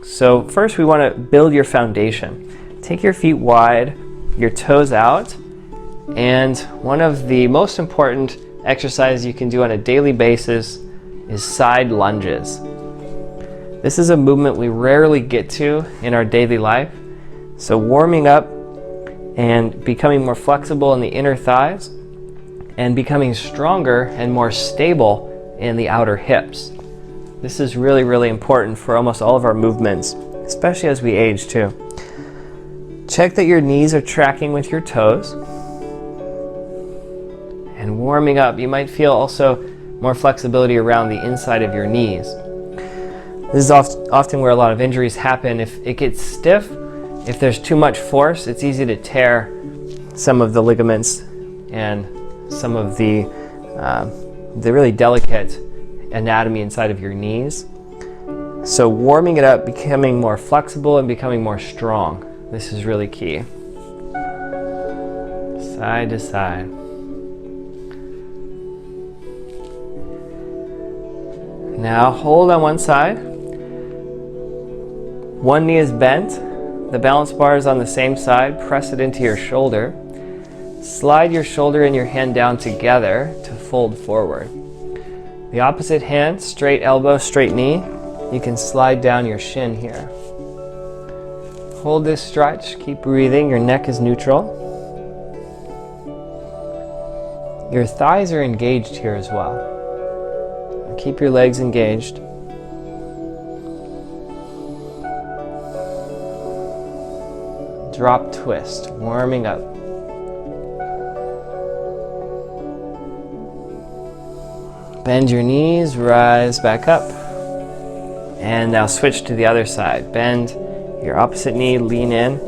So first we want to build your foundation. Take your feet wide, your toes out, and one of the most important exercises you can do on a daily basis is side lunges. This is a movement we rarely get to in our daily life. So warming up and becoming more flexible in the inner thighs and becoming stronger and more stable in the outer hips. This is really, really important for almost all of our movements, especially as we age too. Check that your knees are tracking with your toes. And warming up, you might feel also more flexibility around the inside of your knees. This is often where a lot of injuries happen. If it gets stiff, if there's too much force, it's easy to tear some of the ligaments and some of the really delicate anatomy inside of your knees. So warming it up, becoming more flexible and becoming more strong. This is really key. Side to side. Now hold on one side. One knee is bent. The balance bar is on the same side. Press it into your shoulder. Slide your shoulder and your hand down together to fold forward. The opposite hand, straight elbow, straight knee. You can slide down your shin here. Hold this stretch, keep breathing, your neck is neutral. Your thighs are engaged here as well. Keep your legs engaged. Drop twist, warming up. Bend your knees, rise back up. And now switch to the other side. Bend your opposite knee, lean in,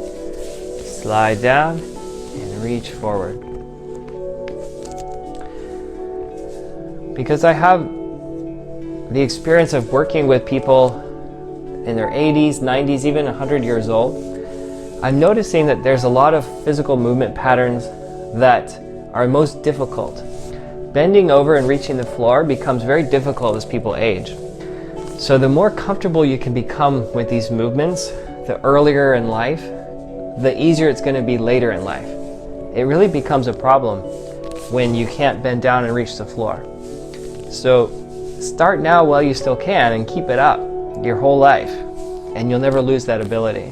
slide down, and reach forward. Because I have the experience of working with people in their 80s, 90s, even 100 years old, I'm noticing that there's a lot of physical movement patterns that are most difficult. Bending over and reaching the floor becomes very difficult as people age. So the more comfortable you can become with these movements, the earlier in life, the easier it's going to be later in life. It really becomes a problem when you can't bend down and reach the floor. So start now while you still can and keep it up your whole life, and you'll never lose that ability.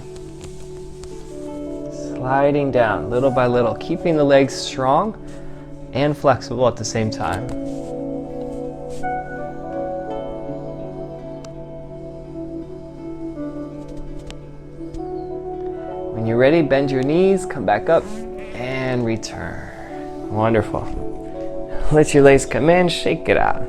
Sliding down little by little, keeping the legs strong and flexible at the same time. When you're ready, bend your knees, come back up, and return. Wonderful. Let your legs come in, shake it out.